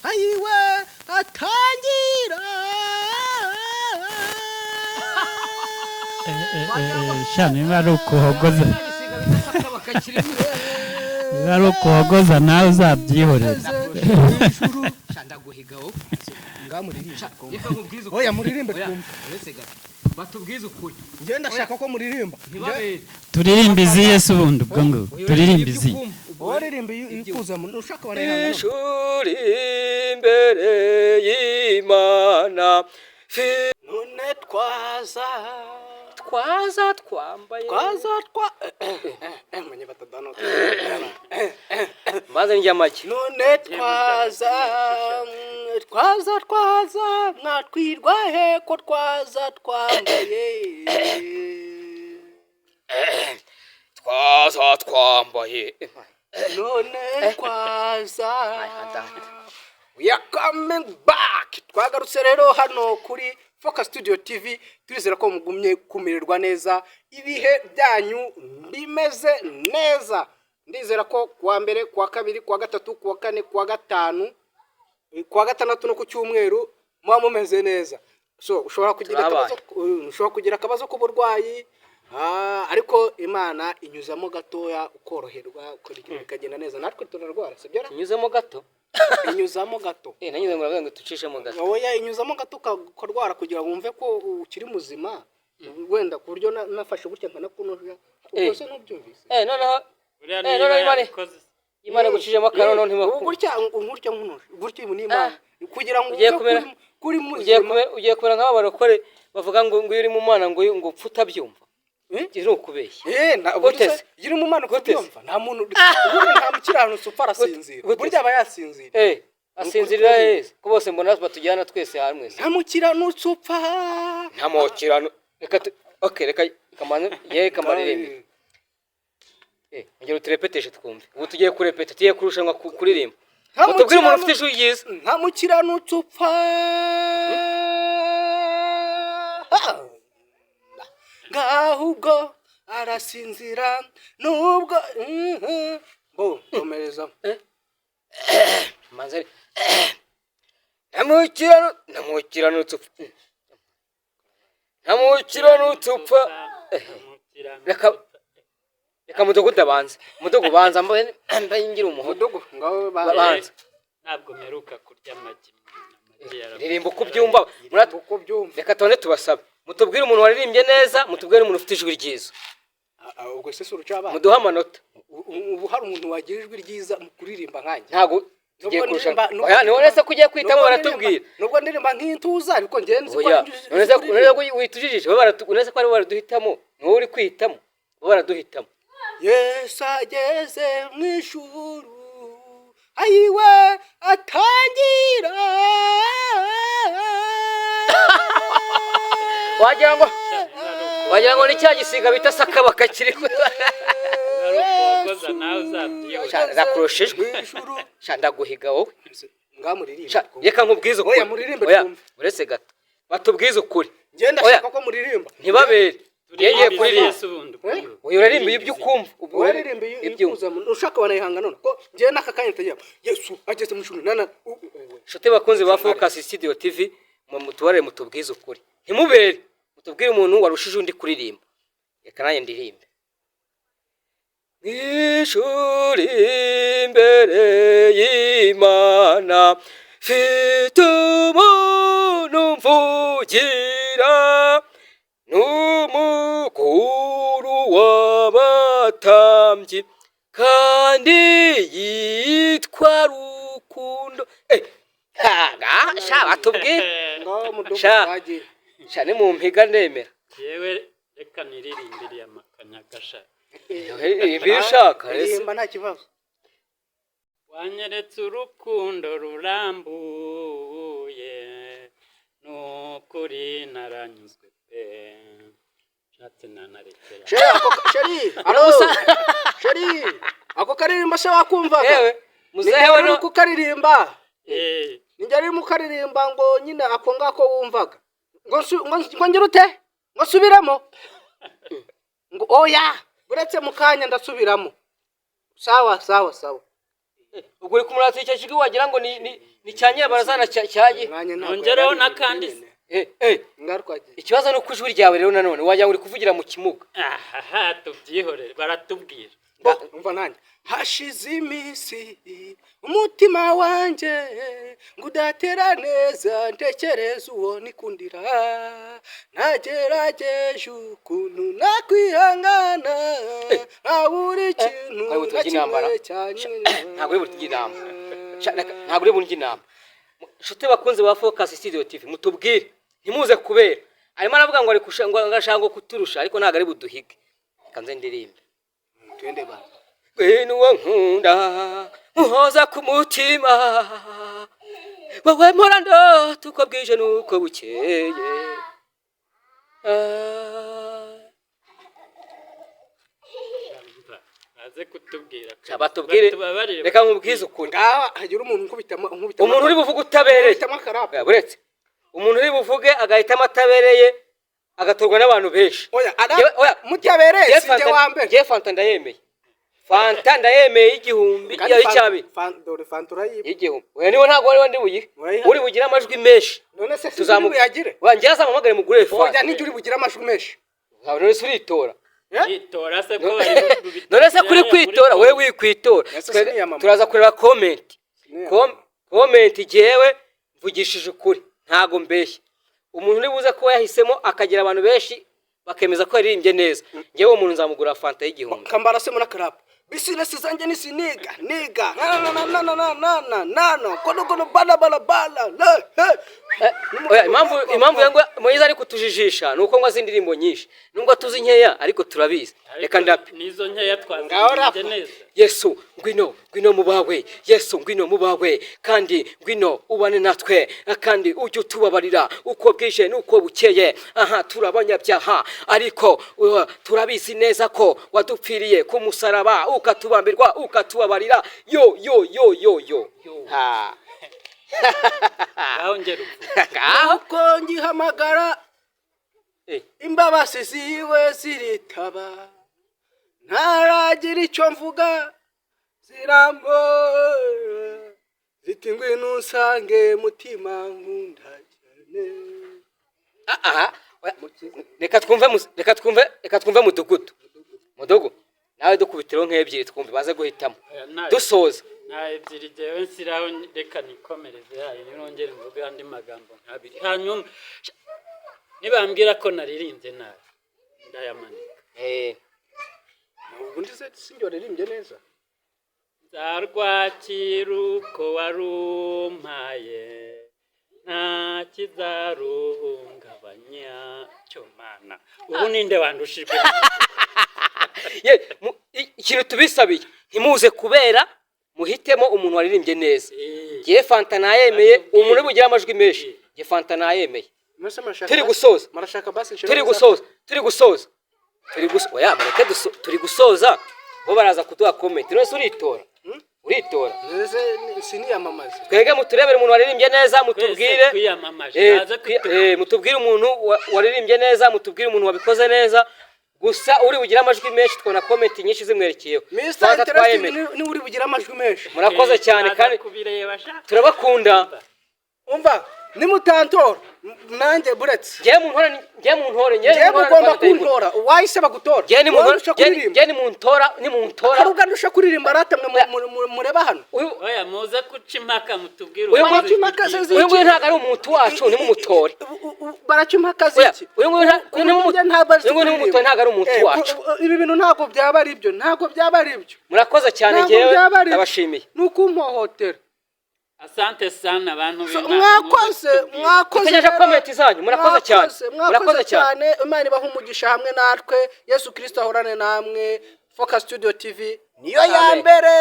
ayiwe atangira niba ari ukuhogoza niba ari ukuhogoza nawe uzabyihorera ndaguhigaho ngamuririmba oya muririmbe twumve batubwize ukuri njye ndashaka ko muririmba turirimba izihe se ubundi ubwo ngo turirimba izihe waririmba ikuza ushaka wanehanga ishuri imbere y'Imana none twaza twambaye mwenye batadano maze njya make none twaza mwatwirwa he ko twaza twambaye twambaye none twaza we are coming back twagarutse rero hano kuri Focus Studio TV turizera ko mugumye kumererwa neza ibihe byanyu bimeze neza ndizera ko kuwa mbere kuwa kabiri kuwa gatatu kuwa kane kuwa gatanu kuwa gatandatu no ku cyumweru muba mumeze neza so ushobora kugira akabazo k'uburwayi ariko Imana inyuzamo gatoya ukoroherwa ukagenda neza natwe turarwara sibyo inyuzamo gato inyuzamo gato nanyuze ngo ngo tucishemo gato oya inyuzamo gato ukarwara kugira ngo wumve ko ukiri muzima wenda ku buryo nafashe gutya nkanakunoja ubwo se nubyumvise noneho Imana gucishemo akano gutya nkunoje gutya ni Imana kugira ngo kuri muzima ugiye kumera nk'aba barokore bavuga ngo uri mu mana ngo upfa utabyumva iri ukubeshya gutese iri mu mana kubyumva nta muntu nta mukiranutse upfa arasinzira burya aba yasinzira asinzirira heza ko bose mbona batujyana twese hamwe nta mukiranutse upfa nta mukirano reka kamaririmbe ngero turepeteshe twumve ubu tugiye kurepeta tugiye kurushanwa kuririmba utubwire umuntu ufite ijwi ryiza nta mukiranutse upfa ngahubwo arasinzira nubwo komereza manzari ntamukiranutse upfa reka mudogo abanza mudogo banza mbaye ngira umuhodogo ngaho banza ntabwo meruka kurya amagi ririmba uko byumva reka tone tubasabe mutubwire umuntu waririmbye neza mutubwire umuntu ufite ijwi ryiza ubwo se surucaba muduha amanota ubu hari umuntu wagira ijwi ryiza mu kuririmba nkanye ntago tugiye kurusha oya ni wese kugiye kwitamo baratubwira nubwo ndirimba nk'intuza ariko ngenzi ko nonese witujijije nonese ko ari baraduhitamo ni uri kwitamo baraduhitamo Yesu ageze mu ijuru ayiwe atangira wagira ngo ni cya gisiga bita sakaba kakiri ukoza nawe uzabyiyoza rakuroshejwe ndaguhiga wowe ngamuririmba reka nkubwize ukuri oya muririmbe twumve uretse gato batubwize ukuri ngenda shaka ko muririmba ntibabere yeye kuririmba uyu uririmba ibyo ukumva uririmba ibyo ushaka wanayihanga none ko ngiye nakakanya tagira Yesu ageze mu ijuru nana shote bakunze ba Focus Studio TV mutubare mutubwize ukuri ntimubere mutubwire umuntu warushije undi kuririmba reka naye ndirimbe ishuri imbere y'Imana mfite umuntu mvugira n'umukuru w'abatambyi kandi yitwa Rukundo sha batubwire sha ni mu mpiga ndemera yewe reka niririmbiriye amakanyagasha ibishaka ririmba nta kibazo wanyeretse urukundo rurambuye nukuri naranyuzwe pe nshatse nanarekera sheri ako karirimba se wakumvaga yewe muzehe no kukaririmba ninjye ari mu karirimba ngo nyine ako ngako wumvaga ngo ngira ute ngo subiramo ngo oya uretse mukanya ndasubiramo sawa ubwo uri kumurata icyo kigo wagira ngo ni cya nyabarazana cyagiye nongeraho n'akandi ngarwagiye ikibazo ni uko ijwi ryawe rero nanone wagira ngo uri kuvugira mu kimuga aha tubyihorere baratubwira umva nanjye hashize iminsi umutima wanjye ngo udatera neza ntekereza uwo nikundira nagerageje ukuntu nakwihangana nkabura ikintu na kimwe cyane ntabwo uri burya inama ntabwo uri burya inama inshuti bakunze ba Focus Studio TV mutubwire ntimuze kubera arimo aravuga ngo ari ngashaka kuturusha ariko ntabwo ari buduhige kanze ndirimbe twende ba nuwo nkunda muhoza ku mutima wowe mpora ndota uko bwije nuko bukeye aze kutubwira batubwire reka nkubwize ukuri ngaha hagira umuntu nkubitamo umuntu uri buvuge utabereye buretse umuntu uri buvuge agahitamo atabereye agatorwa n'abantu benshi oya mutabereye sinjye wa mbere je Fanta ndayemeye Fanta ndayemeye igihumbi y'icyabi dore Fanta urayiba igihumbi oya niwe ntabwo wari wandi buyi uri bugira amajwi menshi none se tuzamugire wanjyaza amamagare mugure Fanta oya nijye uri bugira amajwi menshi none se uritora yitora se ko none se kuri kwitora wewe wikwitora turaza kureba comment jewe mvugishije ukuri ntago mbeshye umuntu uri buze ko yahisemo akagira abantu benshi bakemeza ko yaririmbye neza ngewe umuntu nzamugura Fanta y'igihumbi kambara se muri club business zanjye ni siniga niga na kono bala oya impamvu yangu Moyize ari kutujijisha nuko ngo azindirimbo nyinshi nubwo tuzi nkeya ariko turabizi reka ndape nizo nkeya twazindije neza Yesu ngwino mubawe Yesu ngwino mubawe kandi ngwino ubane natwe kandi ujye utubabarira uko bwije nuko bukeye aha turabanyabyaha ariko turabizi neza ko wadupfiriye ku musaraba ukatubambirwa ukatubabarira yo ha aho ngero aho ngihamagara imbabasi ziwe ziritaba ntaragira icyo mvuga zirambo ziti ngwino usange mutima nkunda cyane aha reka twumve mudugudu nawe dukubitiro nk'ebyiri twumve baze guhitamo dusoza nta ebyiri jewe nsiraho reka nikomereze yayo nirongere mvuge andi magambo nk'abiri hanyuma nibambwira ko naririmbye nabi ndayamanika ubundi se sinjye waririmbye neza nzarwakira uko warumpaye nta kizaruhungabanya cyo mana ubu ninde wandushijwe ikintu tubisabiye ntimuze kubera muhitemo umuntu waririmbye neza ngiye Fanta nayemeye umuntu bugira amajwi menshi ngiye Fanta nayemeye turi gusoza bo baraza kuduha comment none uritora siniyamamaza twege muturebere umuntu waririmbye neza mutubwire mutubwire umuntu waririmbye neza mutubwire umuntu wabikoze neza gusa uri bugira amajwi menshi twona comment nyinshi zimwerekeyeho Mr. Interesting ni uri bugira amajwi menshi murakoze cyane kandi turabakunda umva ni mutantora nanjye buretse ngiye mu ntore ugomba kuntora wahise bagutora ngiye ni muntora harugandusha kuririmba ratamwe mureba hano oya muze kuca impaka mutubwire uyu nguyu ntabwo ari umuntu wacu ni mumutore baraca impaka ziki uyu nguyu ntabwo ari umuntu wacu ibi bintu ntabwo byaba ari byo murakoze cyane ngewe ndabashimiye nuko umpohotera asante sana abantu mwakoze tegereje comment zanyu murakoze cyane Imana ibaha umugisha hamwe natwe Yesu Kristo ahorane namwe Focus Studio TV niyo ya mbere